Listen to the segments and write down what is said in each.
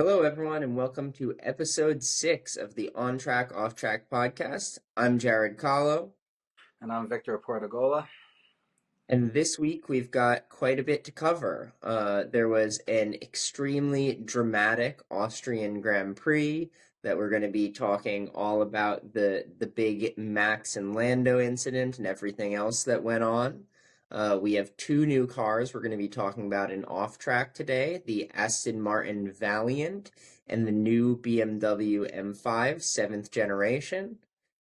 Hello, everyone, and welcome to episode 6 of the On Track, Off Track podcast. I'm Jared Colow, And I'm Victor Oporto-Gola. and this week we've got quite a bit to cover. There was an extremely dramatic Austrian Grand Prix that we're going to be talking all about the big Max and Lando incident and everything else that went on. We have two new cars we're going to be talking about in off track today, the Aston Martin Valiant and the new BMW M5 seventh generation.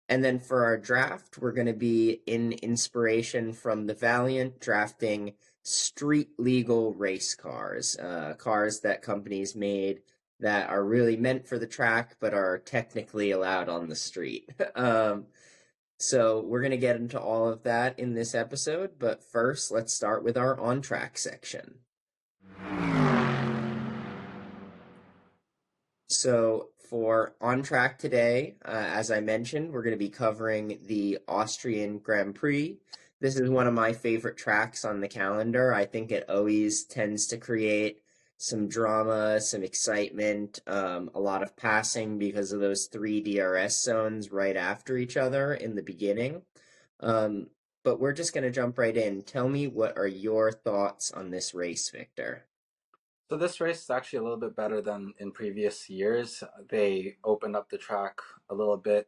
And then for our draft, we're going to be in inspiration from the Valiant drafting street legal race cars, cars that companies made that are really meant for the track but are technically allowed on the street. So we're going to get into all of that in this episode, but first, let's start with our on track section. So, for On Track today, as I mentioned, we're going to be covering the Austrian Grand Prix. This is one of my favorite tracks on the calendar. I think it always tends to create some drama, some excitement, a lot of passing because of those three DRS zones right after each other in the beginning. Um, but we're just going to jump right in. Tell me, what are your thoughts on this race, Victor? So this race is actually a little bit better than in previous years. They opened up the track a little bit.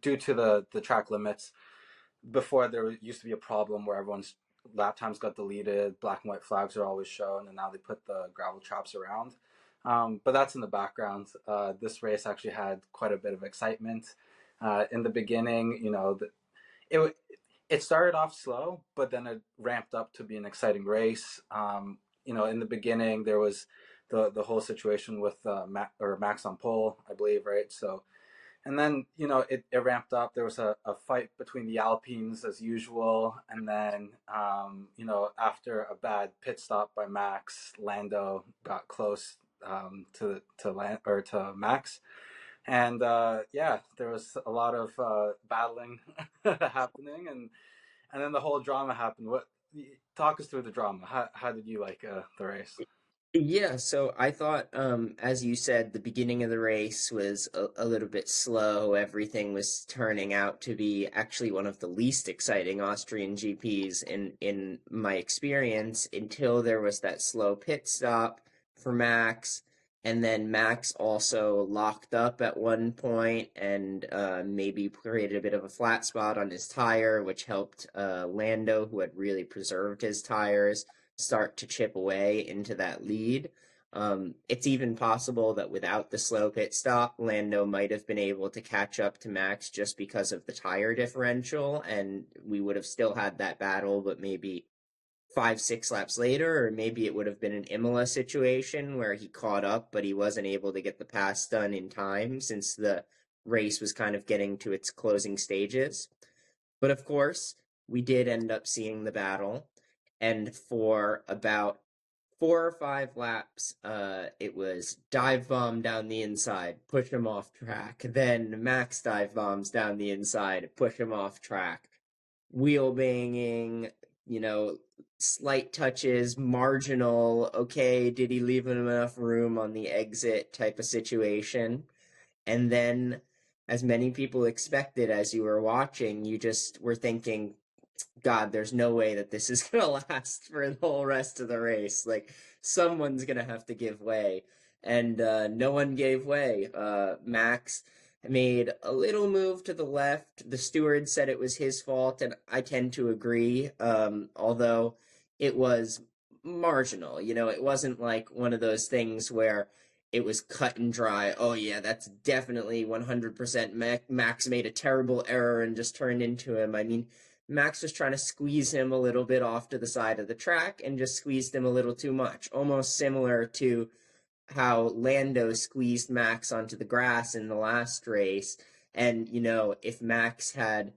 Due to the track limits, before there used to be a problem where everyone's lap times got deleted, black and white flags are always shown, and now they put the gravel traps around. But that's in the background. This race actually had quite a bit of excitement. In the beginning, it it started off slow, but then it ramped up to be an exciting race. In the beginning there was the whole situation with Max on pole, I believe, right? So, and then it ramped up. There was a fight between the Alpines as usual, and then after a bad pit stop by Max, Lando got close to Max, and yeah, there was a lot of battling happening, and then the whole drama happened. What Talk us through the drama? How did you like the race? Yeah, so I thought, as you said, the beginning of the race was a little bit slow. Everything was turning out to be actually one of the least exciting Austrian GPs in my experience until there was that slow pit stop for Max, and then Max also locked up at one point and maybe created a bit of a flat spot on his tire, which helped Lando, who had really preserved his tires, start to chip away into that lead. It's even possible that without the slow pit stop, Lando might have been able to catch up to Max just because of the tire differential, and we would have still had that battle, but maybe 5, 6 laps later, or maybe it would have been an Imola situation where he caught up, but he wasn't able to get the pass done in time since the race was kind of getting to its closing stages. But of course, we did end up seeing the battle, and for about 4 or 5 laps, it was dive bomb down the inside, push him off track. Then Max dive bombs down the inside, push him off track. Wheel banging, you know, slight touches, marginal. Okay, did he leave him enough room on the exit type of situation? And then, as many people expected as you were watching, you just were thinking, God, there's no way that this is going to last for the whole rest of the race. Like, someone's going to have to give way. And no one gave way. Max made a little move to the left. The steward said it was his fault, and I tend to agree, although it was marginal. It wasn't like one of those things where it was cut and dry. Oh, yeah, that's definitely 100% Max made a terrible error and just turned into him. I mean, Max was trying to squeeze him a little bit off to the side of the track and just squeezed him a little too much, almost similar to how Lando squeezed Max onto the grass in the last race. And, if Max had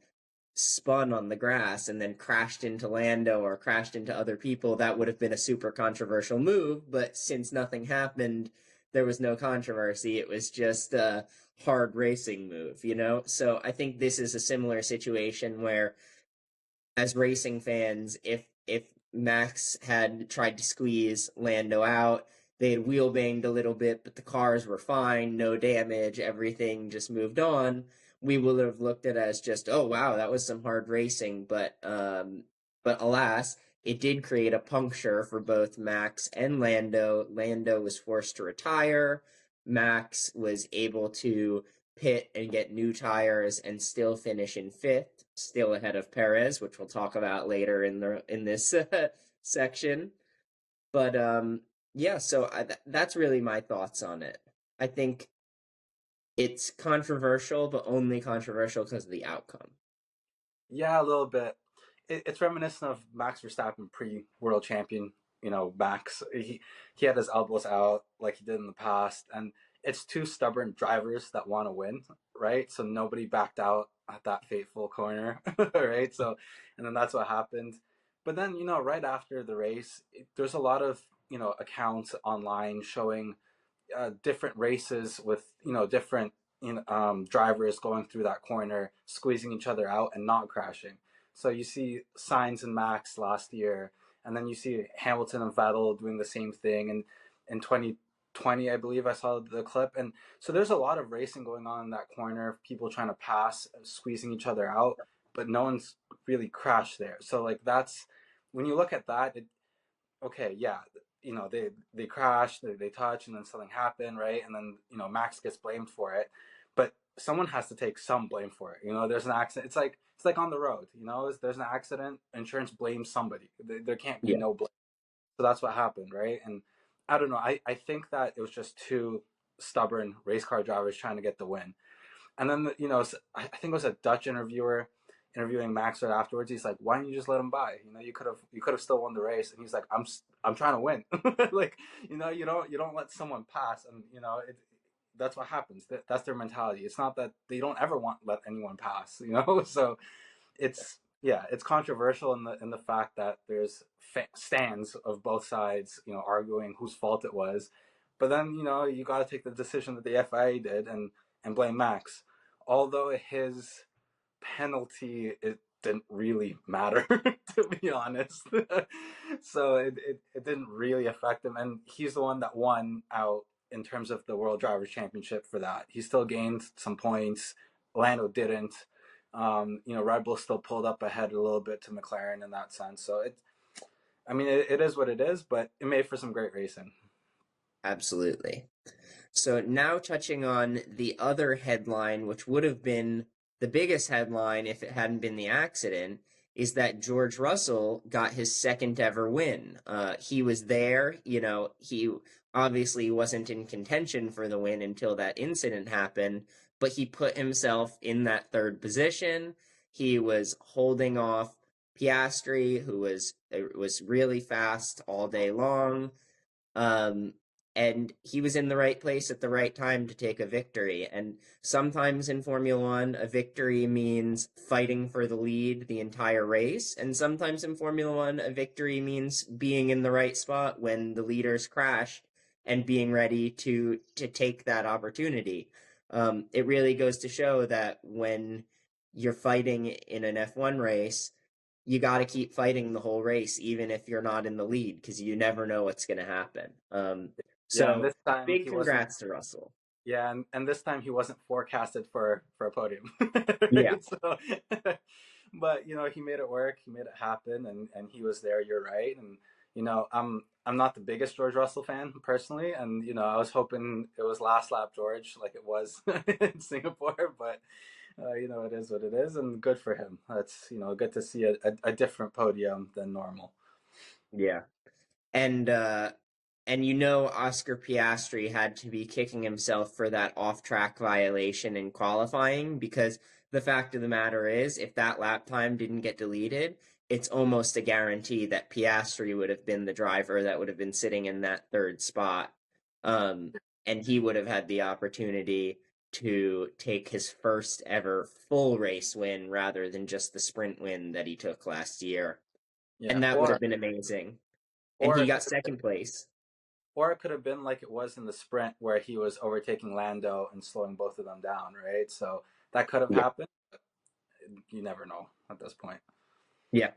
spun on the grass and then crashed into Lando or crashed into other people, that would have been a super controversial move. But since nothing happened, there was no controversy. It was just a hard racing move. So I think this is a similar situation where, as racing fans, if Max had tried to squeeze Lando out, they had wheel banged a little bit, but the cars were fine, no damage, everything just moved on, we would have looked at it as just, oh wow, that was some hard racing. But alas, it did create a puncture for both Max and Lando. Lando was forced to retire. Max was able to pit and get new tires and still finish in fifth, still ahead of Perez, which we'll talk about later in this section. But yeah, so that's really my thoughts on it. I think it's controversial, but only controversial because of the outcome. Yeah, a little bit. It's reminiscent of Max Verstappen pre-world champion. Max, he had his elbows out like he did in the past, and it's two stubborn drivers that want to win, right? So nobody backed out at that fateful corner, right? So, and then that's what happened. But then, right after the race, there's a lot of accounts online showing different races with different drivers going through that corner, squeezing each other out and not crashing. So you see Sainz and Max last year, and then you see Hamilton and Vettel doing the same thing. And in 2020, I believe I saw the clip. And so there's a lot of racing going on in that corner, people trying to pass, squeezing each other out, but no one's really crashed there. So like that's when you look at that, okay, yeah, they crash, they touch, and then something happened, right? And then Max gets blamed for it, but someone has to take some blame for it. There's an accident. It's like on the road. There's an accident, insurance blames somebody. There can't be Yeah. no blame. So that's what happened, right? And I don't know. I think that it was just two stubborn race car drivers trying to get the win. And then I think it was a Dutch interviewer interviewing Max right afterwards. He's like, "Why didn't you just let him by? You could have still won the race." And he's like, "I'm trying to win." Like you don't let someone pass, and that's what happens. That's their mentality. It's not that they don't ever want let anyone pass. So it's controversial in the fact that there's stands of both sides, arguing whose fault it was. But then you got to take the decision that the FIA did and blame Max, although his penalty it didn't really matter to be honest. So it didn't really affect him, and he's the one that won out in terms of the World Drivers' Championship for that. He still gained some points. Lando didn't. Red Bull still pulled up ahead a little bit to McLaren in that sense. So it is what it is, but it made for some great racing. Absolutely. So now touching on the other headline, which would have been the biggest headline if it hadn't been the accident, is that George Russell got his second ever win. He was there, he obviously wasn't in contention for the win until that incident happened, but he put himself in that third position. He was holding off Piastri, who was really fast all day long. Um, and he was in the right place at the right time to take a victory. And sometimes in Formula One, a victory means fighting for the lead the entire race. And sometimes in Formula One, a victory means being in the right spot when the leaders crash and being ready to take that opportunity. It really goes to show that when you're fighting in an F1 race, you got to keep fighting the whole race, even if you're not in the lead, because you never know what's going to happen. Yeah, and So this time big he wasn't. congrats to Russell. Yeah, and this time he wasn't forecasted for a podium. Yeah, Right? So, but he made it work. He made it happen, and he was there. You're right, and I'm not the biggest George Russell fan personally, and I was hoping it was last lap George like it was in Singapore, but it is what it is, and good for him. That's good to see a different podium than normal. yeah. And Oscar Piastri had to be kicking himself for that off-track violation in qualifying, because the fact of the matter is, if that lap time didn't get deleted, it's almost a guarantee that Piastri would have been the driver that would have been sitting in that third spot. Um, and he would have had the opportunity to take his first ever full race win rather than just the sprint win that he took last year. Yeah, And that would or have been amazing. And or he it got could second place. Or it could have been like it was in the sprint where he was overtaking Lando and slowing both of them down, right? So that could have Yeah. happened. You never know at this point. Yeah.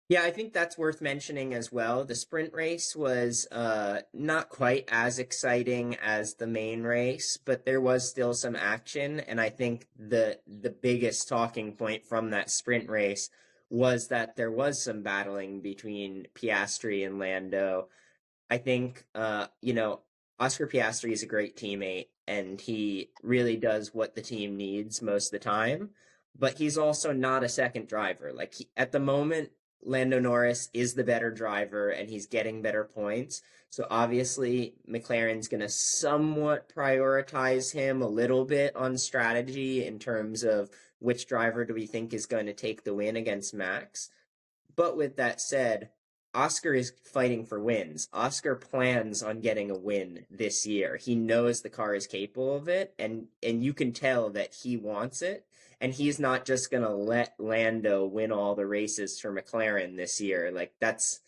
Yeah, I think that's worth mentioning as well. The sprint race was not quite as exciting as the main race, but there was still some action, and I think the biggest talking point from that sprint race was that there was some battling between Piastri and Lando. I think, Oscar Piastri is a great teammate and he really does what the team needs most of the time. But he's also not a second driver. At the moment, Lando Norris is the better driver and he's getting better points. So obviously, McLaren's going to somewhat prioritize him a little bit on strategy in terms of which driver do we think is going to take the win against Max. But with that said, Oscar is fighting for wins. Oscar plans on getting a win this year. He knows the car is capable of it, and you can tell that he wants it. And he's not just gonna let Lando win all the races for McLaren this year. Like that's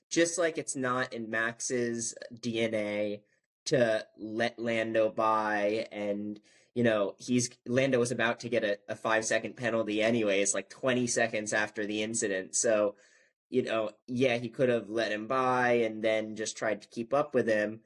just like it's not in Max's DNA to let Lando by and he's Lando was about to get a 5 second penalty anyways, like 20 seconds after the incident. So yeah, he could have let him by and then just tried to keep up with him.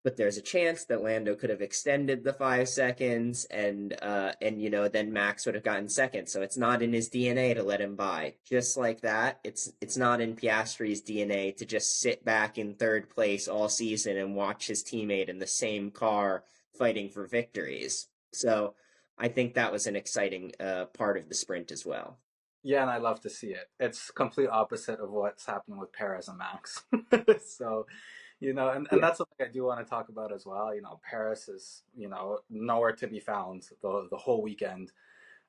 But there's a chance that Lando could have extended the 5 seconds, and then Max would have gotten second. So it's not in his DNA to let him by. Just like that, it's not in Piastri's DNA to just sit back in third place all season and watch his teammate in the same car fighting for victories. So I think that was an exciting part of the sprint as well. Yeah, and I love to see it. It's complete opposite of what's happening with Perez and Max. So, and Yeah. that's something I do want to talk about as well. Paris is, nowhere to be found the whole weekend.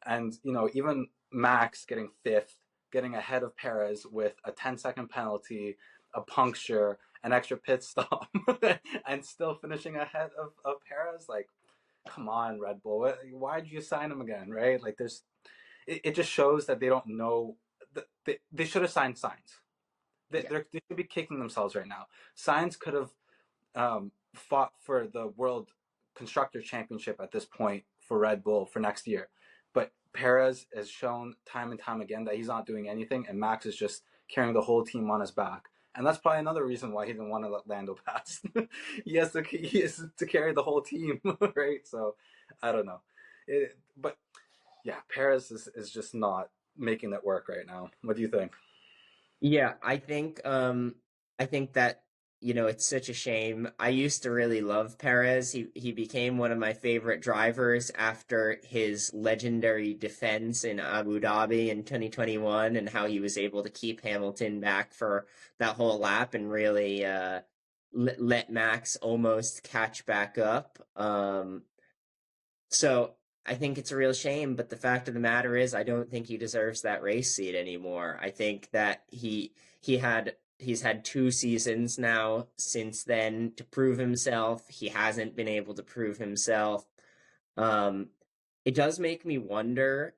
And, even Max getting fifth, getting ahead of Perez with a 10-second penalty, a puncture, an extra pit stop, and still finishing ahead of Perez. Like, come on, Red Bull. Why did you sign him again, right? Like, it just shows that they don't know. They should have signed Sainz. Yeah. They should be kicking themselves right now. Sainz could have fought for the World Constructor Championship at this point for Red Bull for next year. But Perez has shown time and time again that he's not doing anything, and Max is just carrying the whole team on his back. And that's probably another reason why he didn't want to let Lando pass. He has to carry the whole team, right? So I don't know. But yeah, Perez is just not making that work right now. What do you think? Yeah, I think that it's such a shame. I used to really love Perez. He became one of my favorite drivers after his legendary defense in Abu Dhabi in 2021 and how he was able to keep Hamilton back for that whole lap and really let Max almost catch back up. So I think it's a real shame, but the fact of the matter is I don't think he deserves that race seat anymore. I think that he's had 2 seasons now since then to prove himself. He hasn't been able to prove himself. Um, it does make me wonder,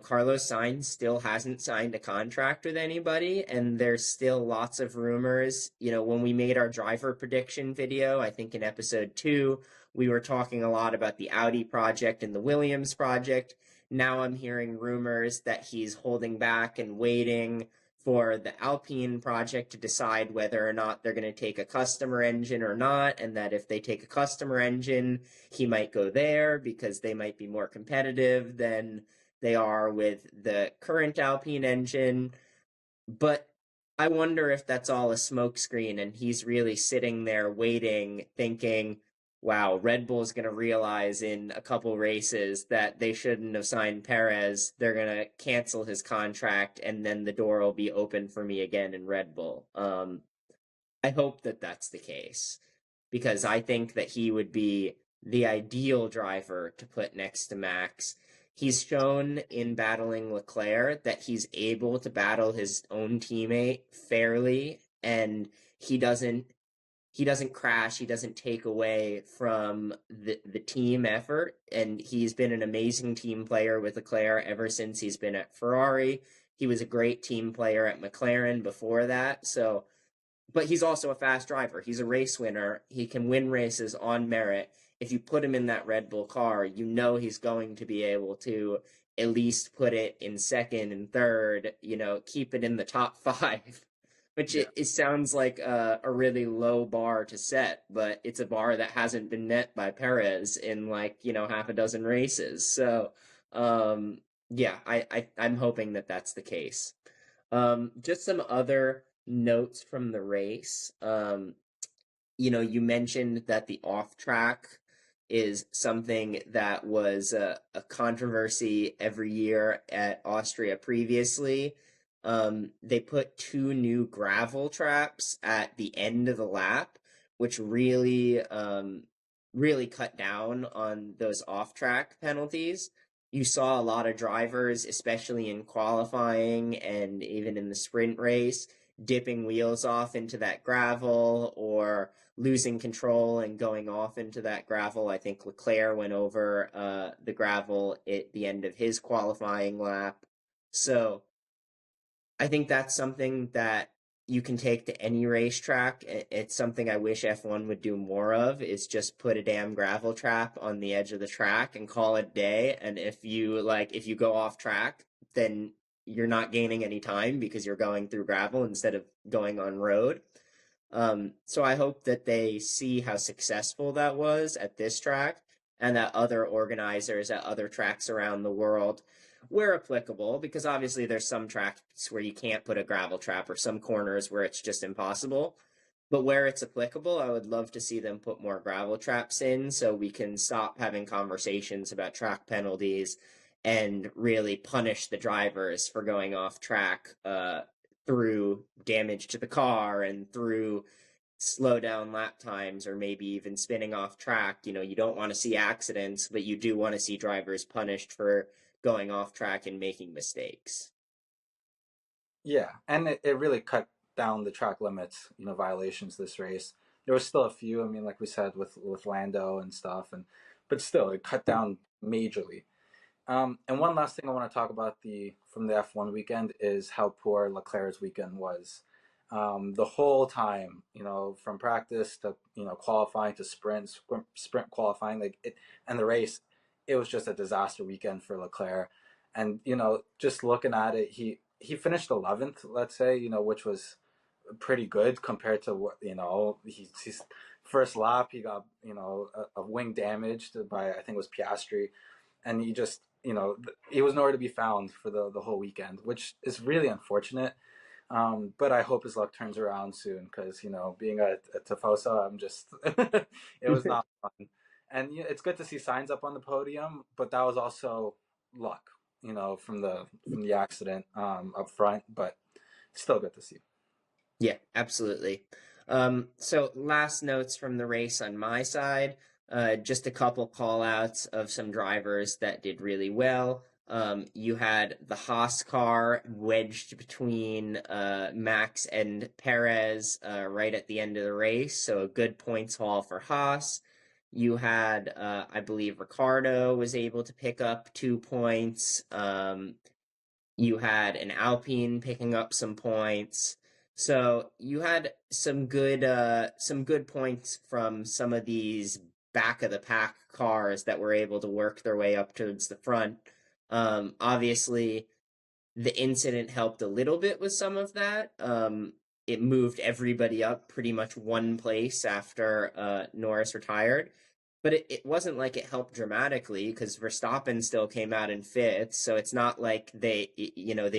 Carlos Sainz still hasn't signed a contract with anybody, and there's still lots of rumors. When we made our driver prediction video, I think in episode 2, we were talking a lot about the Audi project and the Williams project. Now I'm hearing rumors that he's holding back and waiting for the Alpine project to decide whether or not they're going to take a customer engine or not, and that if they take a customer engine, he might go there because they might be more competitive than they are with the current Alpine engine. But I wonder if that's all a smokescreen and he's really sitting there waiting, thinking, wow, Red Bull's going to realize in a couple races that they shouldn't have signed Perez. They're going to cancel his contract and then the door will be open for me again in Red Bull. I hope that that's the case because I think that he would be the ideal driver to put next to Max. He's shown in battling Leclerc that he's able to battle his own teammate fairly and he doesn't he doesn't crash, he doesn't take away from the team effort and he's been an amazing team player with Leclerc ever since he's been at Ferrari. He was a great team player at McLaren before that. So but he's also a fast driver. He's a race winner. He can win races on merit. If you put him in that Red Bull car, he's going to be able to at least put it in second and third, keep it in the top five, which Yeah. it sounds like a really low bar to set, but it's a bar that hasn't been met by Perez in like, half a dozen races. So, yeah, I'm hoping that that's the case. Just some other notes from the race. You mentioned that the off track is something that was a controversy every year at Austria previously. They put two new gravel traps at the end of the lap, which really cut down on those off track penalties. You saw a lot of drivers, especially in qualifying and even in the sprint race, dipping wheels off into that gravel or losing control and going off into that gravel. I think Leclerc went over the gravel at the end of his qualifying lap. So I think that's something that you can take to any racetrack. It's something I wish F1 would do more of, is just put a damn gravel trap on the edge of the track and call it a day. And if you go off track, then you're not gaining any time because you're going through gravel instead of going on road. So I hope that they see how successful that was at this track and that other organizers at other tracks around the world, where applicable, because obviously there's some tracks where you can't put a gravel trap or some corners where it's just impossible. But where it's applicable, I would love to see them put more gravel traps in so we can stop having conversations about track penalties and really punish the drivers for going off track through damage to the car and through slow down lap times or maybe even spinning off track. You don't want to see accidents, but you do want to see drivers punished for going off track and making mistakes. Yeah, and it really cut down the track limits, violations this race. There was still a few. I mean, like we said with Lando and stuff, and but still, it cut down majorly. And one last thing I want to talk about the from the F1 weekend is how poor Leclerc's weekend was. The whole time, from practice to qualifying to sprint qualifying, and the race, it was just a disaster weekend for Leclerc. And just looking at it, he finished 11th, let's say, which was pretty good compared to what he's first lap he got a wing damaged by I think it was Piastri, and he just he was nowhere to be found for the whole weekend, which is really unfortunate. But I hope his luck turns around soon because being a Tifoso, I'm just it was not fun, and it's good to see Sainz up on the podium, but that was also luck, from the accident up front, but still good to see. Yeah, absolutely. So last notes from the race on my side, just a couple call outs of some drivers that did really well. You had the Haas car wedged between Max and Perez right at the end of the race, so a good points haul for Haas. You had, I believe, Ricardo was able to pick up 2 points. You had an Alpine picking up some points. So you had some good points from some of these back of the pack cars that were able to work their way up towards the front. Obviously, the incident helped a little bit with some of that. It moved everybody up pretty much one place after Norris retired. But it wasn't like it helped dramatically because Verstappen still came out in fifth. So it's not like they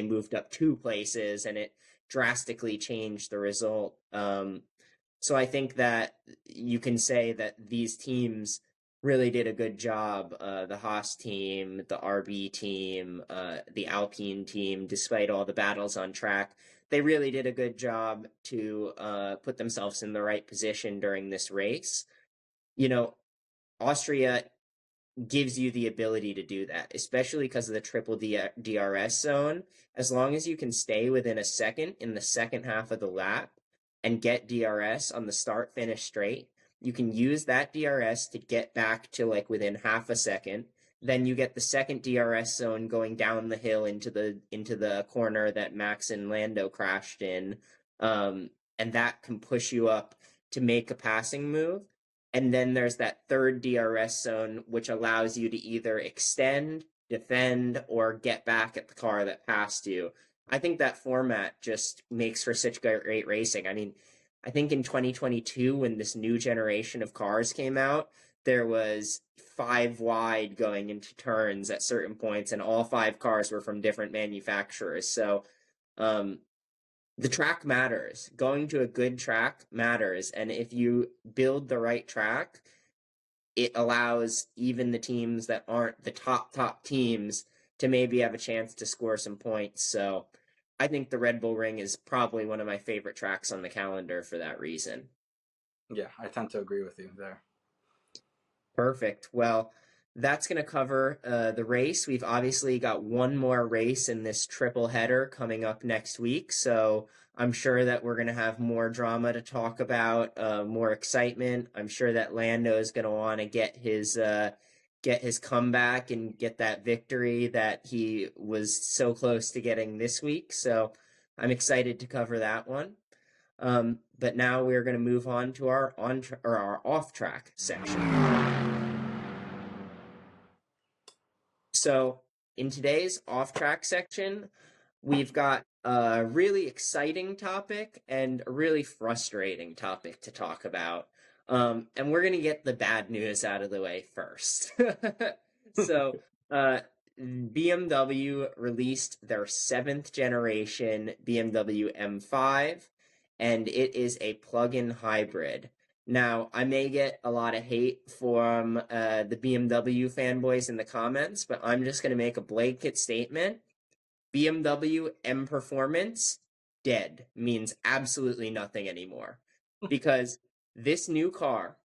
moved up 2 places and it drastically changed the result. So I think that you can say that these teams really did a good job. The Haas team, the RB team, the Alpine team, despite all the battles on track, they really did a good job to put themselves in the right position during this race. You know, Austria gives you the ability to do that, especially because of the triple DRS zone. As long as you can stay within a second in the second half of the lap and get DRS on the start finish straight, you can use that DRS to get back to like within half a second. Then you get the second DRS zone going down the hill into the corner that Max and Lando crashed in, and that can push you up to make a passing move. And then there's that third DRS zone, which allows you to either extend defend, or get back at the car that passed you. I think that format just makes for such great racing. I mean, I think in 2022, when this new generation of cars came out, there was five wide going into turns at certain points, and all five cars were from different manufacturers. So, um, the track matters. Going to a good track matters. And if you build the right track, it allows even the teams that aren't the top teams to maybe have a chance to score some points. So I think the Red Bull Ring is probably one of my favorite tracks on the calendar for that reason. Yeah, I tend to agree with you there. Perfect. Well, that's going to cover the race. We've obviously got one more race in this triple header coming up next week. So I'm sure that we're going to have more drama to talk about, more excitement. I'm sure that Lando is going to want to get his comeback and get that victory that he was so close to getting this week. So I'm excited to cover that one. But now we're going to move on to our or our off track section. So, in today's off track section, we've got a really exciting topic and a really frustrating topic to talk about. And we're going to get the bad news out of the way first. So, BMW released their seventh generation BMW M5, and it is a plug in hybrid. Now, I may get a lot of hate from the BMW fanboys in the comments, but I'm just going to make a blanket statement. BMW M Performance, dead, means absolutely nothing anymore. Because this new car,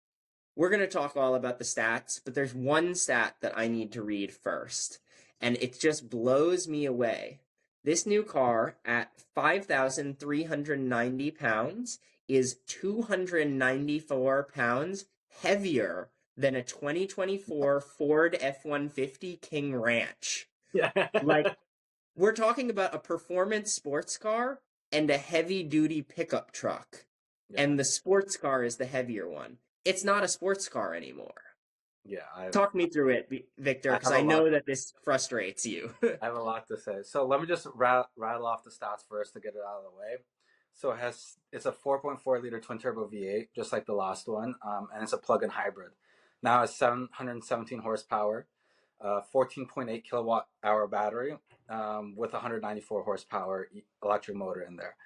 we're going to talk all about the stats, but there's one stat that I need to read first, and it just blows me away. This new car at 5,390 pounds is 294 pounds heavier than a 2024 Ford F-150 King Ranch. Yeah. Like, we're talking about a performance sports car and a heavy duty pickup truck. Yeah. And the sports car is the heavier one. It's not a sports car anymore. Yeah, Talk me through it, Victor, I because have I a lot know that this frustrates you. I have a lot to say. So let me just rattle off the stats first to get it out of the way. So it's a 4.4 liter twin turbo V8, just like the last one, and it's a plug-in hybrid. Now it's 717 horsepower, 14.8 kilowatt hour battery, with 194 horsepower electric motor in there.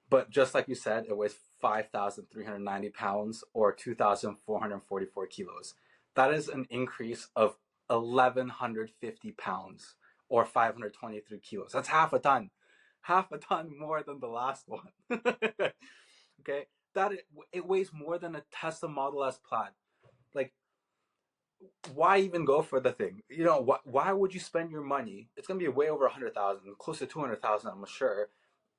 But just like you said, it weighs 5,390 pounds or 2,444 kilos. That is an increase of 1,150 pounds or 523 kilos. That's half a ton more than the last one. Okay, it weighs more than a Tesla Model S Plaid. Like, why even go for the thing? You know, why would you spend your money? It's gonna be way over 100,000, close to 200,000, I'm sure,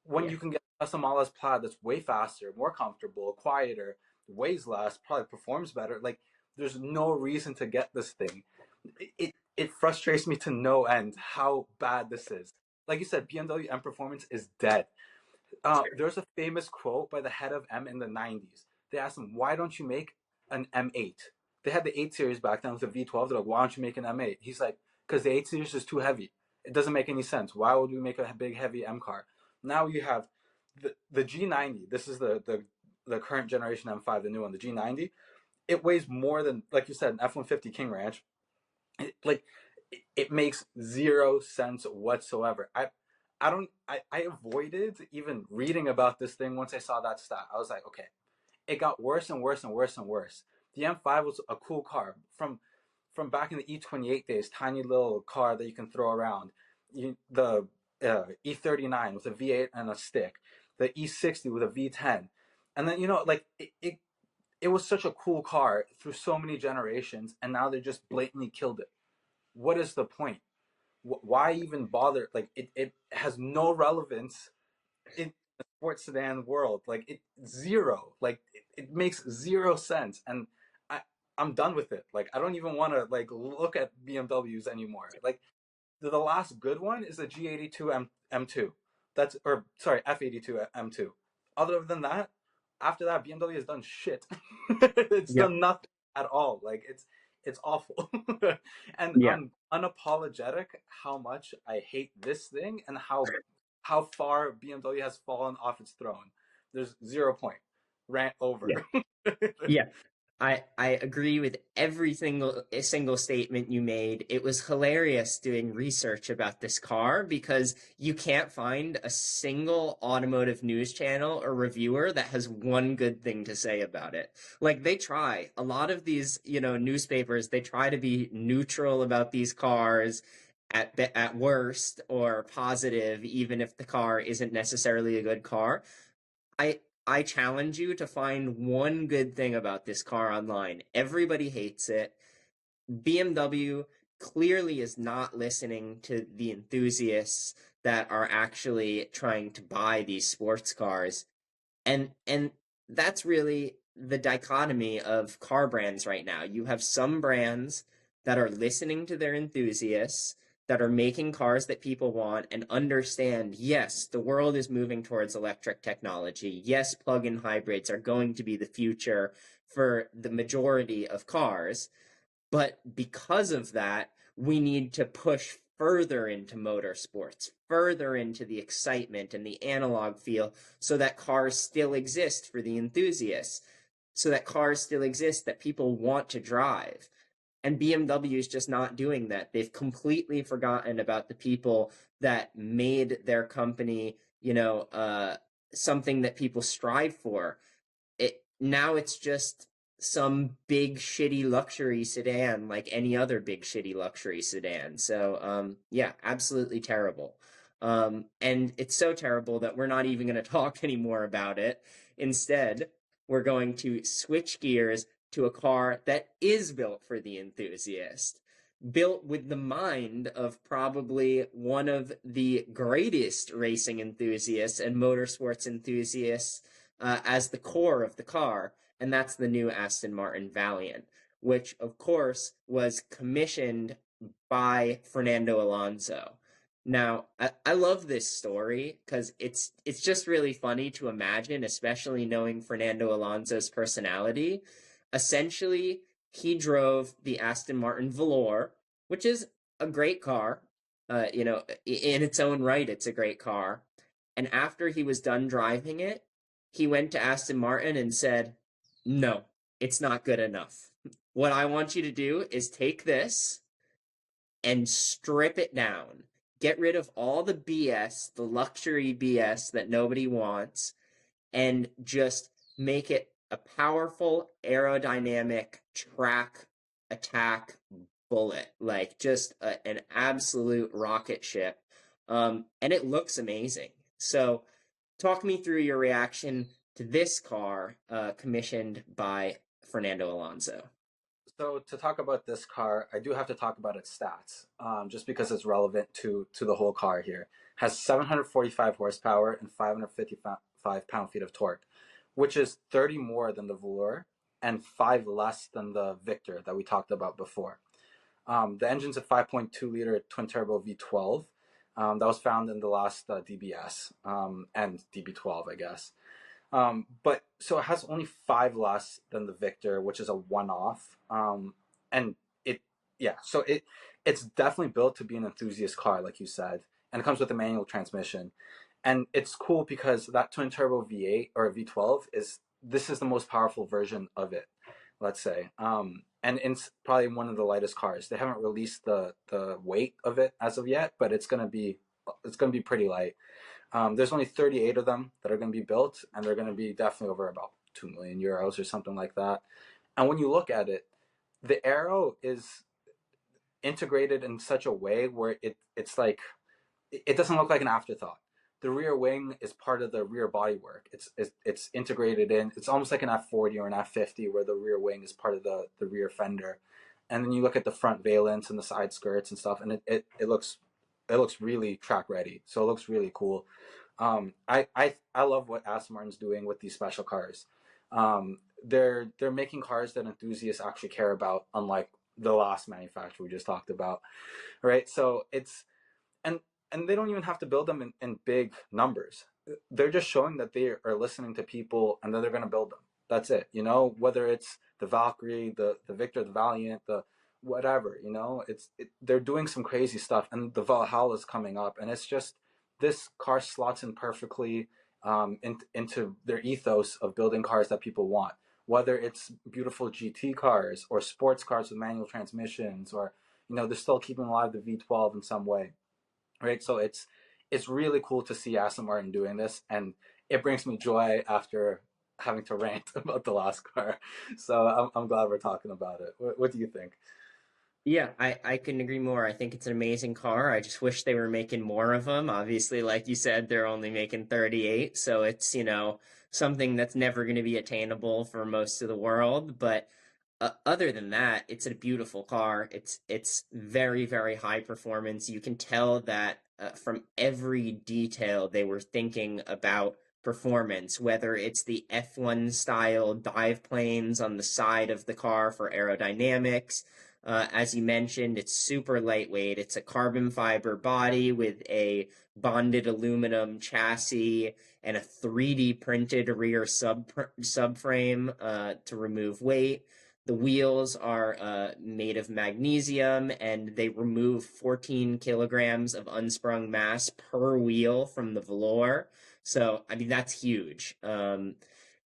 when Yeah, you can get a custom Model S Plaid that's way faster, more comfortable, quieter, weighs less, probably performs better. Like, there's no reason to get this thing. It frustrates me to no end how bad this is. Like you said, BMW M Performance is dead. sure. There's a famous quote by the head of M in the 90s. They asked him, why don't you make an M8? They had the 8 Series back then with the V12. They're like, why don't you make an M8? He's like, because the 8 Series is too heavy. It doesn't make any sense. Why would we make a big, heavy M car? Now you have the G90. This is the current generation M5, the new one, the G90. It weighs more than, like you said, an F-150 King Ranch. It makes zero sense whatsoever. I avoided even reading about this thing once I saw that stat. I was like, okay, it got worse and worse and worse and worse. The M5 was a cool car from back in the E28 days, tiny little car that you can throw around. The E39 with a V8 and a stick, the E60 with a V10, and then like it was such a cool car through so many generations, and now they just blatantly killed it. What is the point? Why even bother? Like, it has no relevance in the sports sedan world. Like, zero. Like, it makes zero sense, and I I'm done with it. Like, I don't even want to like look at BMWs anymore. Like, the last good one is the G82 M2. That's, or sorry, F82 M2. Other than that, after that, BMW has done shit. It's Yep. done nothing at all. Like, It's awful. And Yeah. I'm unapologetic how much I hate this thing and how far BMW has fallen off its throne. There's 0 point. Rant Yeah. over. Yeah. I agree with every single statement you made. It was hilarious doing research about this car because you can't find a single automotive news channel or reviewer that has one good thing to say about it. Like they try. A lot of these, newspapers, they try to be neutral about these cars at worst or positive, even if the car isn't necessarily a good car. I challenge you to find one good thing about this car online. Everybody hates it. BMW clearly is not listening to the enthusiasts that are actually trying to buy these sports cars. And that's really the dichotomy of car brands right now. You have some brands that are listening to their enthusiasts, that are making cars that people want and understand, yes, the world is moving towards electric technology. Yes, plug-in hybrids are going to be the future for the majority of cars. But because of that, we need to push further into motorsports, further into the excitement and the analog feel, so that cars still exist for the enthusiasts, so that cars still exist that people want to drive. And BMW is just not doing that. They've completely forgotten about the people that made their company, something that people strive for. Now it's just some big shitty luxury sedan like any other big shitty luxury sedan. So yeah, absolutely terrible. And it's so terrible that we're not even going to talk anymore about it. Instead, we're going to switch gears to a car that is built for the enthusiast, built with the mind of probably one of the greatest racing enthusiasts and motorsports enthusiasts as the core of the car, and that's the new Aston Martin Valiant, which of course was commissioned by Fernando Alonso. Now, I love this story because it's just really funny to imagine, especially knowing Fernando Alonso's personality. Essentially, he drove the Aston Martin Valour, which is a great car. In its own right, it's a great car. And after he was done driving it, he went to Aston Martin and said, "No, it's not good enough. What I want you to do is take this and strip it down. Get rid of all the BS, the luxury BS that nobody wants, and just make it a powerful aerodynamic track attack bullet, like just an absolute rocket ship." And it looks amazing. So, talk me through your reaction to this car commissioned by Fernando Alonso. So to talk about this car, I do have to talk about its stats, just because it's relevant to the whole car here. Has 745 horsepower and 555 pound-feet of torque, which is 30 more than the Velour and 5 less than the Victor that we talked about before. The engine's a 5.2 liter twin turbo V12 that was found in the last DBS and DB12, I guess. But so it has only 5 less than the Victor, which is a one-off. And it, yeah, so it's definitely built to be an enthusiast car, like you said, and it comes with a manual transmission. And it's cool because that twin turbo V8 or V12 this is the most powerful version of it, let's say. And it's probably one of the lightest cars. They haven't released the weight of it as of yet, but it's gonna be pretty light. There's only 38 of them that are going to be built, and they're going to be definitely over about 2 million euros or something like that. And when you look at it, the aero is integrated in such a way where it's like it doesn't look like an afterthought. The rear wing is part of the rear bodywork. It's integrated in. It's almost like an F40 or an F50 where the rear wing is part of the rear fender. And then you look at the front valence and the side skirts and stuff, and it looks really track ready. So it looks really cool. I love what Aston Martin's doing with these special cars. They're making cars that enthusiasts actually care about, unlike the last manufacturer we just talked about, right? So and and they don't even have to build them in big numbers. They're just showing that they are listening to people, and then they're going to build them. That's it. You know, whether it's the Valkyrie, the Victor, the Valiant, the whatever. You know, they're doing some crazy stuff, and the Valhalla is coming up, and it's just this car slots in perfectly into their ethos of building cars that people want. Whether it's beautiful GT cars or sports cars with manual transmissions, or you know, they're still keeping alive the V12 in some way, right? So it's really cool to see Aston Martin doing this, and it brings me joy after having to rant about the last car. So I'm glad we're talking about it. What do you think? Yeah, I couldn't agree more. I think it's an amazing car. I just wish they were making more of them. Obviously, like you said, they're only making 38, so it's, something that's never going to be attainable for most of the world. But other than that, it's a beautiful car. It's very, very high performance. You can tell that from every detail they were thinking about performance, whether it's the F1 style dive planes on the side of the car for aerodynamics. As you mentioned, it's super lightweight. It's a carbon fiber body with a bonded aluminum chassis and a 3D printed rear subframe to remove weight. The wheels are made of magnesium, and they remove 14 kilograms of unsprung mass per wheel from the velour. So, I mean, that's huge.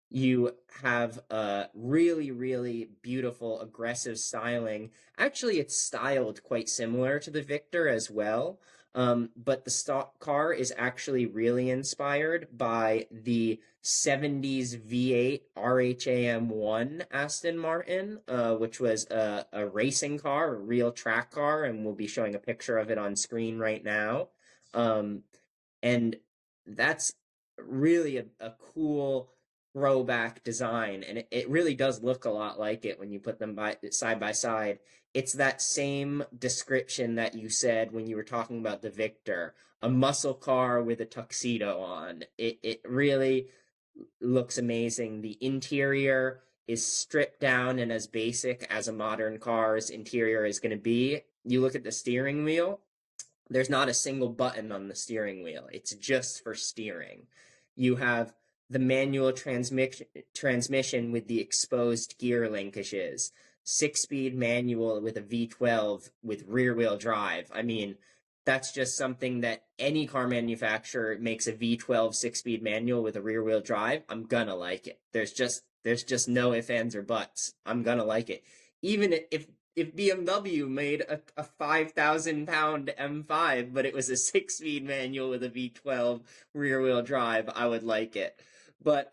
You have a really, really beautiful, aggressive styling. Actually, it's styled quite similar to the Victor as well. But the stock car is actually really inspired by the 70s V8 RHAM1 Aston Martin, which was a racing car, a real track car, and we'll be showing a picture of it on screen right now. Um, and that's really a cool throwback design, and it really does look a lot like it when you put them side by side. It's that same description that you said when you were talking about the Victor, a muscle car with a tuxedo on. It really looks amazing. The interior is stripped down and as basic as a modern car's interior is going to be. You look at the steering wheel, there's not a single button on the steering wheel. It's just for steering. You have the manual transmission with the exposed gear linkages, 6-speed manual with a V12 with rear wheel drive. I mean, that's just something that any car manufacturer makes a V12 6-speed manual with a rear wheel drive. I'm gonna like it. There's just no ifs, ands, or buts. I'm gonna like it. Even if BMW made a 5,000 pound M5, but it was a 6-speed manual with a V12 rear wheel drive, I would like it. But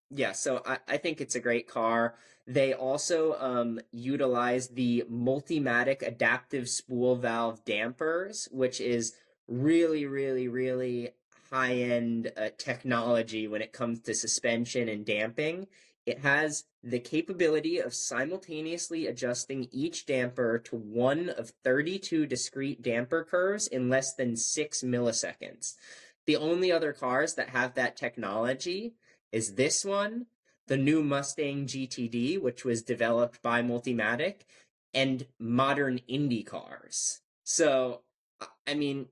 yeah, so I think it's a great car. They also utilize the Multimatic adaptive spool valve dampers, which is really, really, really high end technology when it comes to suspension and damping. It has the capability of simultaneously adjusting each damper to one of 32 discrete damper curves in less than 6 milliseconds. The only other cars that have that technology is this one, the new Mustang GTD, which was developed by Multimatic, and modern Indy cars. So, I mean,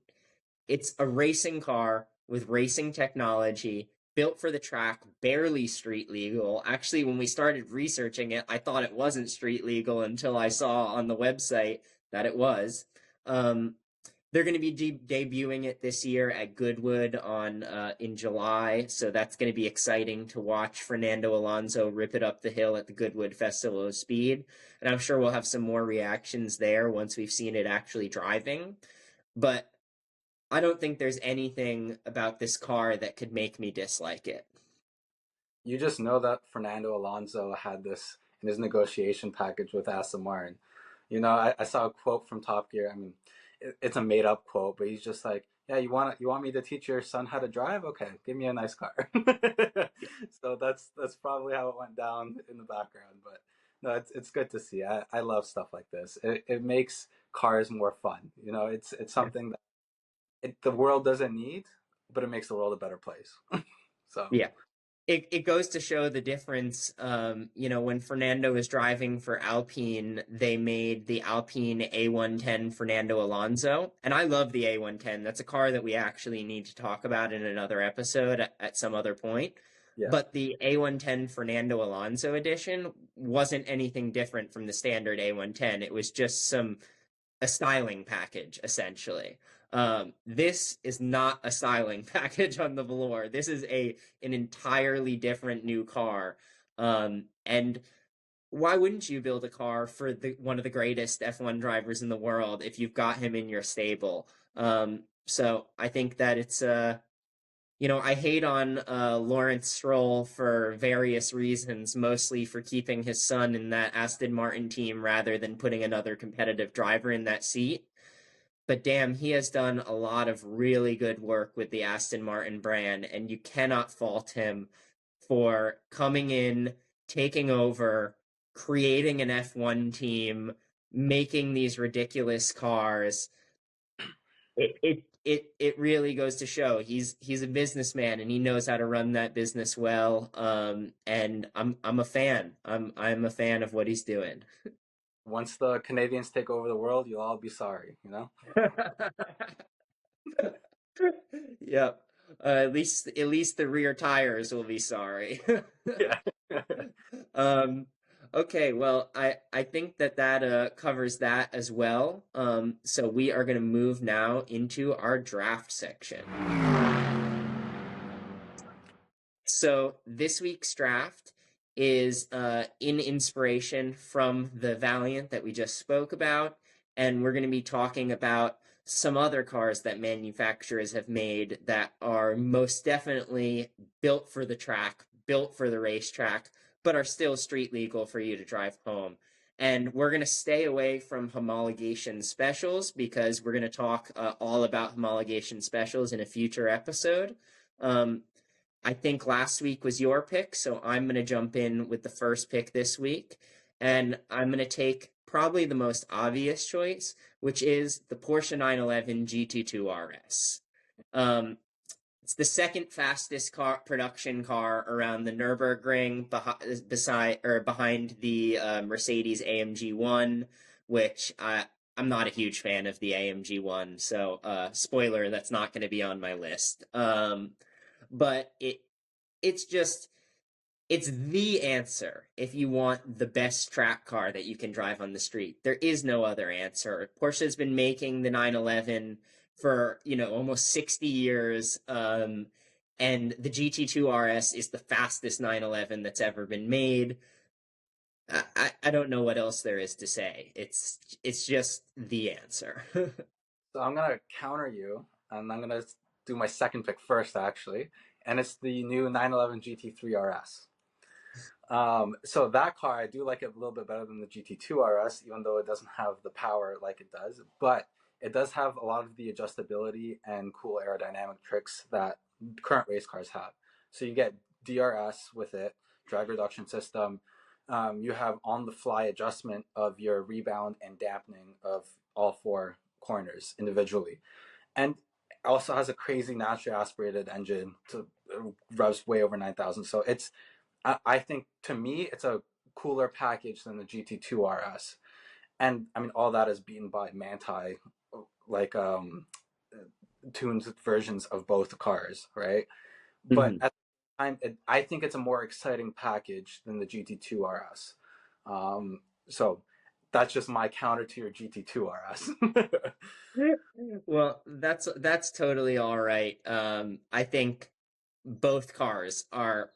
it's a racing car with racing technology built for the track, barely street legal. Actually, when we started researching it, I thought it wasn't street legal until I saw on the website that it was. Um, they're going to be debuting it this year at Goodwood on in July, so that's going to be exciting to watch Fernando Alonso rip it up the hill at the Goodwood Festival of Speed. And I'm sure we'll have some more reactions there once we've seen it actually driving. But I don't think there's anything about this car that could make me dislike it. You just know that Fernando Alonso had this in his negotiation package with Aston Martin. You know, I saw a quote from Top Gear. I mean, it's a made up quote, but he's just like, "Yeah, you want me to teach your son how to drive? Okay, give me a nice car." So that's probably how it went down in the background. But no, it's good to see. I love stuff like this. It makes cars more fun. You know, it's Yeah. something that the world doesn't need, but it makes the world a better place. So. Yeah. It goes to show the difference. When Fernando was driving for Alpine, they made the Alpine A110 Fernando Alonso, and I love the A110. That's a car that we actually need to talk about in another episode at some other point. Yeah. but the A110 Fernando Alonso edition wasn't anything different from the standard A110. It was just a styling package, essentially. This is not a styling package on the Valour. This is an entirely different new car. And why wouldn't you build a car for the one of the greatest F1 drivers in the world if you've got him in your stable? So I think that it's I hate on Lawrence Stroll for various reasons, mostly for keeping his son in that Aston Martin team rather than putting another competitive driver in that seat. But damn, he has done a lot of really good work with the Aston Martin brand, and you cannot fault him for coming in, taking over, creating an F1 team, making these ridiculous cars. It really goes to show he's a businessman and he knows how to run that business well. And I'm a fan. I'm a fan of what he's doing. Once the Canadians take over the world, you'll all be sorry, you know? Yep. At least the rear tires will be sorry. Yeah. Um, okay, well, I think that covers that as well. So we are going to move now into our draft section. So this week's draft is in inspiration from the Valiant that we just spoke about, and we're going to be talking about some other cars that manufacturers have made that are most definitely built for the track, built for the racetrack, but are still street legal for you to drive home. And we're going to stay away from homologation specials because we're going to talk all about homologation specials in a future episode. Um, I think last week was your pick, so I'm going to jump in with the first pick this week. And I'm going to take probably the most obvious choice, which is the Porsche 911 GT2 RS. Um, it's the second fastest production car around the Nürburgring, behind the Mercedes AMG One, which I'm not a huge fan of the AMG One. So, spoiler, that's not going to be on my list. But it's just it's the answer if you want the best track car that you can drive on the street. There is no other answer. Porsche's been making the 911 for, almost 60 years. And the GT2 RS is the fastest 911 that's ever been made. I don't know what else there is to say. It's just the answer. So I'm gonna counter you, and I'm gonna do my second pick first, actually, and it's the new 911 GT3 RS. So that car, I do like it a little bit better than the GT2 RS, even though it doesn't have the power like it does. But it does have a lot of the adjustability and cool aerodynamic tricks that current race cars have. So you get DRS with it, drag reduction system. You have on-the-fly adjustment of your rebound and dampening of all four corners individually, and also has a crazy naturally aspirated engine to revs way over 9,000. So I think to me it's a cooler package than the GT2 RS, and I mean all that is beaten by Manti, like tuned versions of both cars, right? But Mhm. at the time, I think it's a more exciting package than the GT2 RS. Um, so that's just my counter to your GT2 RS. Well, that's totally all right. I think both cars are,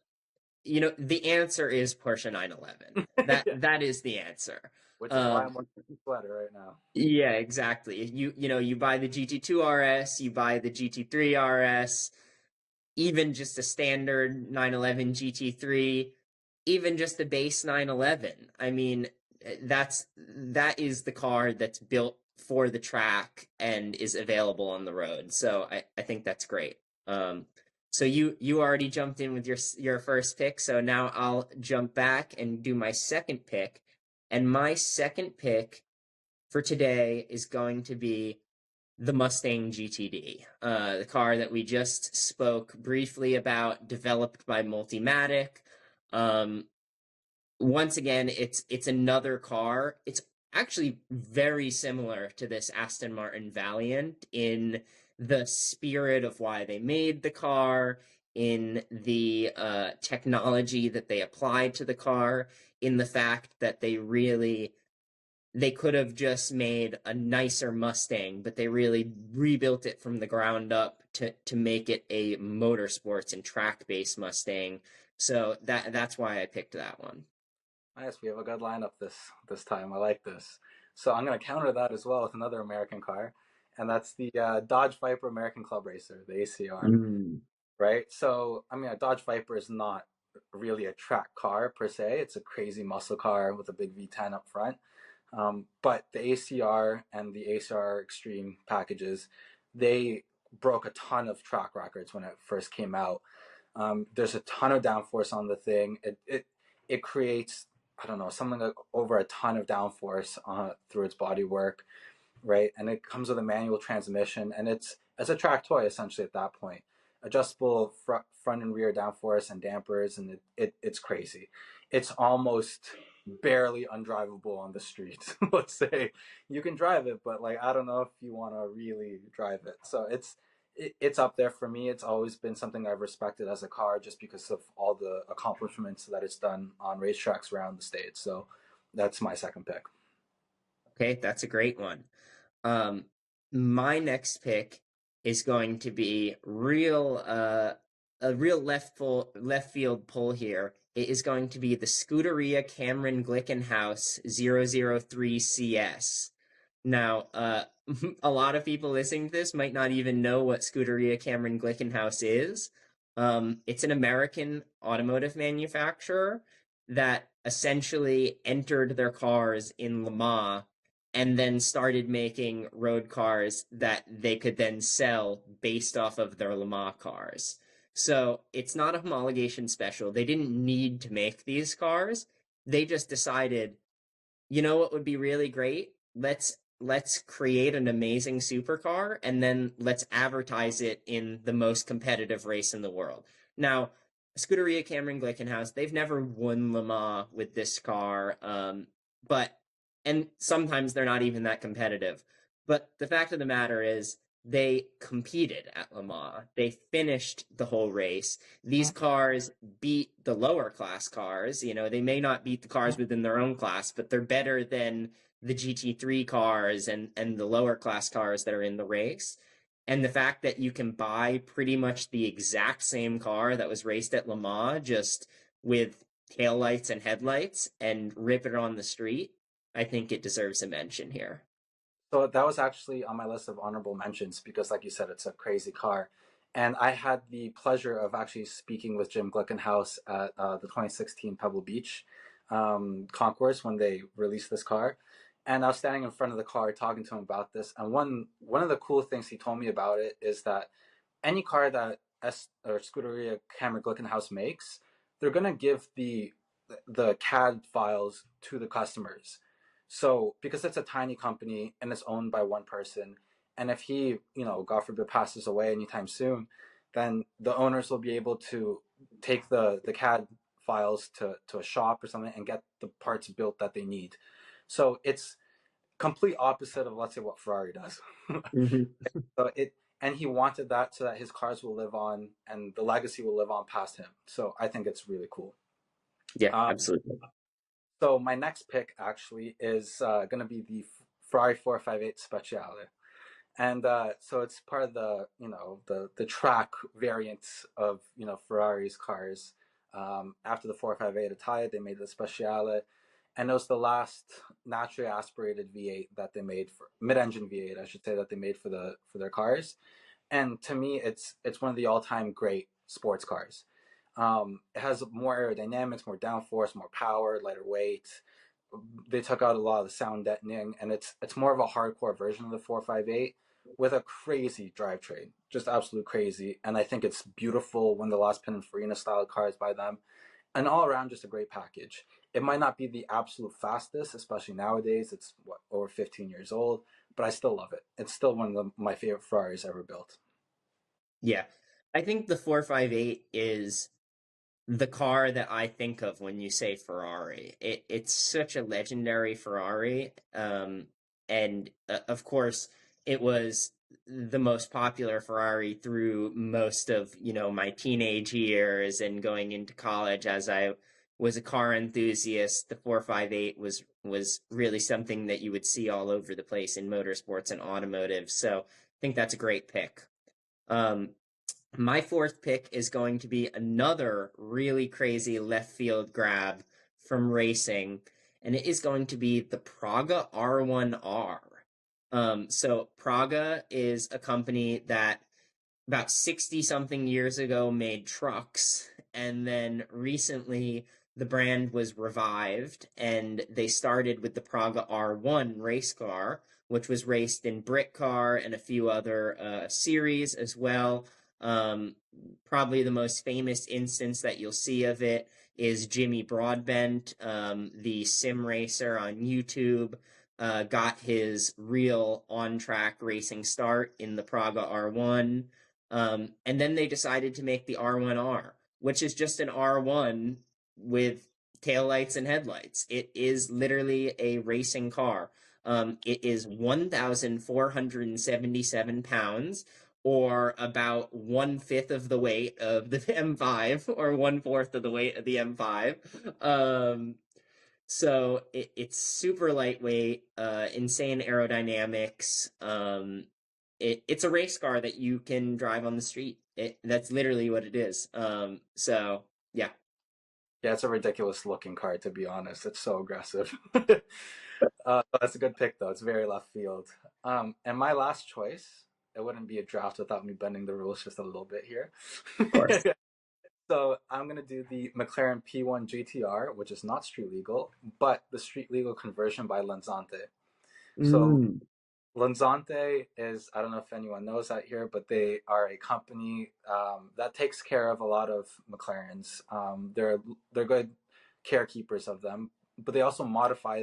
the answer is Porsche 911. That Yeah. that is the answer. Which is why Um, I'm wearing a sweater right now. yeah, exactly. You buy the GT2 RS, you buy the GT3 RS, even just a standard 911 GT3, even just a base 911. I mean, that is the car that's built for the track and is available on the road. So I think that's great. So you already jumped in with your first pick, so now I'll jump back and do my second pick. And my second pick for today is going to be the Mustang GTD, the car that we just spoke briefly about, developed by Multimatic. Um, Once again, it's another car. It's actually very similar to this Aston Martin Valiant in the spirit of why they made the car, in the technology that they applied to the car, in the fact that they could have just made a nicer Mustang, but they really rebuilt it from the ground up to make it a motorsports and track-based Mustang. So that's why I picked that one. Nice. We have a good lineup this time. I like this. So I'm going to counter that as well with another American car, and that's the Dodge Viper American Club Racer, the ACR. Mm. Right? So, I mean, a Dodge Viper is not really a track car per se. It's a crazy muscle car with a big V10 up front. But the ACR and the ACR Extreme packages, they broke a ton of track records when it first came out. There's a ton of downforce on the thing. It creates, I don't know, something like over a ton of downforce through its bodywork, right? And it comes with a manual transmission, and it's a track toy essentially at that point. Adjustable front and rear downforce and dampers, and it's crazy. It's almost barely undrivable on the street. Let's say you can drive it, but like I don't know if you want to really drive it. So it's up there for me. It's always been something I've respected as a car, just because of all the accomplishments that it's done on racetracks around the states. So that's my second pick. Okay, that's a great one. Um, my next pick is going to be a real left field pull here. It is going to be the Scuderia Cameron Glickenhaus 003 CS. Now, a lot of people listening to this might not even know what Scuderia Cameron Glickenhaus is. It's an American automotive manufacturer that essentially entered their cars in Le Mans and then started making road cars that they could then sell based off of their Le Mans cars. So it's not a homologation special. They didn't need to make these cars. They just decided, you know what would be really great? Let's create an amazing supercar and then let's advertise it in the most competitive race in the world. Now, Scuderia Cameron Glickenhaus, they've never won Le Mans with this car, but and sometimes they're not even that competitive. But the fact of the matter is, they competed at Le Mans. They finished the whole race. These cars beat the lower class cars. You know, they may not beat the cars within their own class, but they're better than the GT3 cars and the lower class cars that are in the race. And the fact that you can buy pretty much the exact same car that was raced at Le Mans, just with taillights and headlights, and rip it on the street, I think it deserves a mention here. So that was actually on my list of honorable mentions because, like you said, it's a crazy car. And I had the pleasure of actually speaking with Jim Glickenhaus at the 2016 Pebble Beach concourse when they released this car. And I was standing in front of the car talking to him about this. And one of the cool things he told me about it is that any car that or Scuderia Cameron Glickenhaus makes, they're gonna give the CAD files to the customers. So because it's a tiny company and it's owned by one person, and if he, God forbid, passes away anytime soon, then the owners will be able to take the CAD files to a shop or something and get the parts built that they need. So it's complete opposite of, let's say, what Ferrari does. Mm-hmm. So and he wanted that so that his cars will live on and the legacy will live on past him. So I think it's really cool. Yeah, Um, absolutely. so my next pick actually is going to be the Ferrari 458 Speciale. And so it's part of the track variants of Ferrari's cars. After the 458 Italia, they made the Speciale, and it was the last naturally aspirated V8 that they made for mid-engine V8, I should say, that they made for their cars. And to me, it's one of the all-time great sports cars. It has more aerodynamics, more downforce, more power, lighter weight. They took out a lot of the sound deadening, and it's more of a hardcore version of the 458 with a crazy drivetrain, just absolute crazy. And I think it's beautiful when the last Pininfarina style cars by them, and all around just a great package. It might not be the absolute fastest, especially nowadays. It's over 15 years old, but I still love it. It's still one of my favorite Ferraris ever built. Yeah. I think the 458 is the car that I think of when you say Ferrari. It's such a legendary Ferrari. And of course, it was the most popular Ferrari through most of, my teenage years and going into college as I was a car enthusiast. The 458 was really something that you would see all over the place in motorsports and automotive. So I think that's a great pick. Um, my fourth pick is going to be another really crazy left field grab from racing, and it is going to be the Praga R1R. So Praga is a company that about 60 something years ago made trucks, and then recently the brand was revived and they started with the Praga R1 race car, which was raced in Brit Car and a few other series as well. um, Probably the most famous instance that you'll see of it is Jimmy Broadbent, the sim racer on YouTube, got his real on track racing start in the Praga R1. And then they decided to make the R1R, which is just an R1 with taillights and headlights. It is literally a racing car. It is 1,477 pounds, or about one fifth of the weight of the M5, or one fourth of the weight of the M5. So it's super lightweight, insane aerodynamics. It's a race car that you can drive on the street. That's literally what it is. So yeah, Yeah, it's a ridiculous looking car, to be honest. It's so aggressive. That's a good pick, though. It's very left field. And my last choice, it wouldn't be a draft without me bending the rules just a little bit here. of course. So I'm gonna do the McLaren P1 GTR, which is not street legal, but the street legal conversion by Lanzante. So Mm, Lanzante is, I don't know if anyone knows that here, but they are a company that takes care of a lot of McLarens. They're good carekeepers of them, but they also modify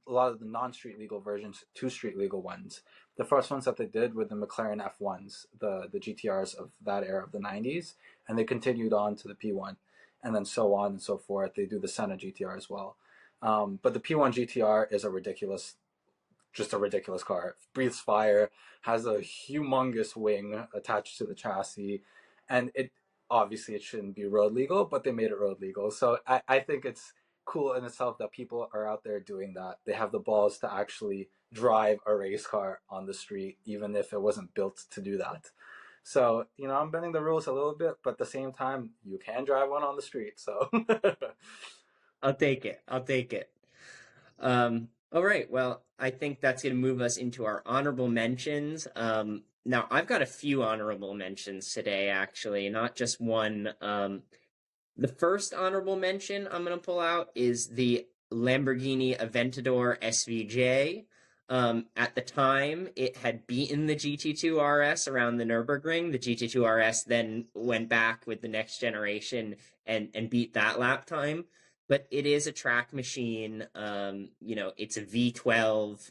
a lot of the non-street legal versions to street legal ones. The first ones that they did were the McLaren F1s, the GTRs of that era of the 90s, and they continued on to the P1, and then so on and so forth. They do the Senna GTR as well. But the P1 GTR is just a ridiculous car. Breathes fire, has a humongous wing attached to the chassis, and it shouldn't be road legal, but they made it road legal. So I think it's cool in itself that people are out there doing that. They have the balls to actually drive a race car on the street, even if it wasn't built to do that. So, I'm bending the rules a little bit, but at the same time, you can drive one on the street. So, I'll take it. I'll take it. All right. Well, I think that's going to move us into our honorable mentions. Now, I've got a few honorable mentions today, actually, not just one. The first honorable mention I'm going to pull out is the Lamborghini Aventador SVJ. At the time, it had beaten the GT2 RS around the Nürburgring. The GT2 RS then went back with the next generation and beat that lap time. But it is a track machine. It's a V12.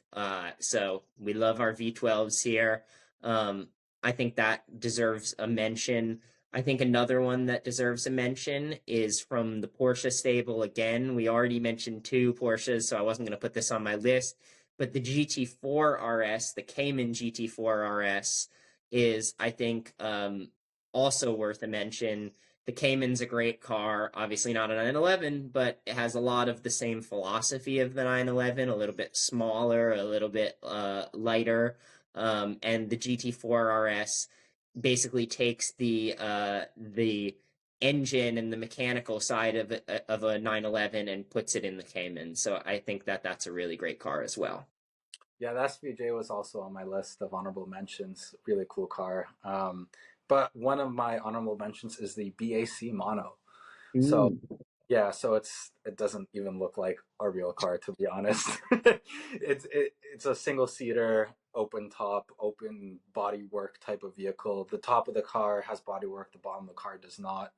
So we love our V12s here. I think that deserves a mention. I think another one that deserves a mention is from the Porsche stable again. We already mentioned two Porsches, so I wasn't going to put this on my list. But the GT4 RS, the Cayman GT4 RS, is, I think, also worth a mention. The Cayman's a great car, obviously not a 911, but it has a lot of the same philosophy of the 911, a little bit smaller, a little bit lighter. And the GT4 RS basically takes the engine and the mechanical side of a 911 and puts it in the Cayman. So I think that that's a really great car as well. yeah, the SVJ was also on my list of honorable mentions. Really cool car. But one of my honorable mentions is the BAC Mono. So Mm. yeah, so it doesn't even look like a real car, to be honest. It's a single seater, open top, open bodywork type of vehicle. The top of the car has bodywork, the bottom of the car does not.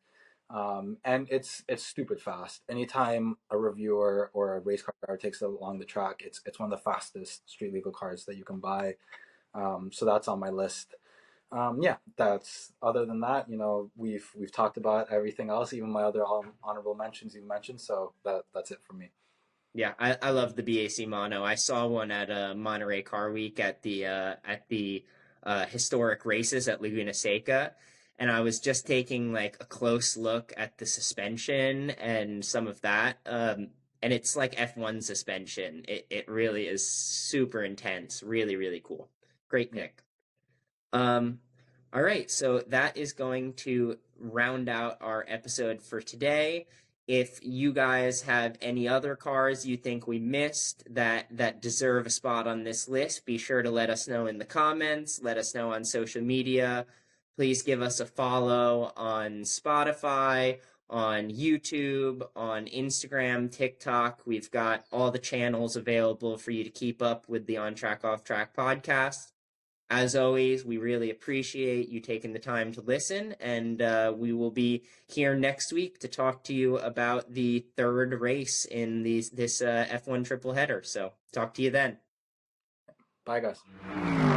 And it's stupid fast. Anytime a reviewer or a race car driver takes it along the track, it's one of the fastest street legal cars that you can buy. So that's on my list. Yeah, that's other than that, we've talked about everything else, even my other honorable mentions you mentioned. So that's it for me. Yeah, I love the BAC Mono. I saw one at Monterey Car Week at the historic races at Laguna Seca, and I was just taking like a close look at the suspension and some of that. And it's like F1 suspension. It really is super intense. Really, really cool. Great Yeah. pick. Um, all right, so that is going to round out our episode for today. If you guys have any other cars you think we missed that deserve a spot on this list, be sure to let us know in the comments, let us know on social media. Please give us a follow on Spotify, on YouTube, on Instagram, TikTok. We've got all the channels available for you to keep up with the On Track Off Track podcast. As always, we really appreciate you taking the time to listen, and we will be here next week to talk to you about the third race in this F1 triple header. So, talk to you then. Bye, guys.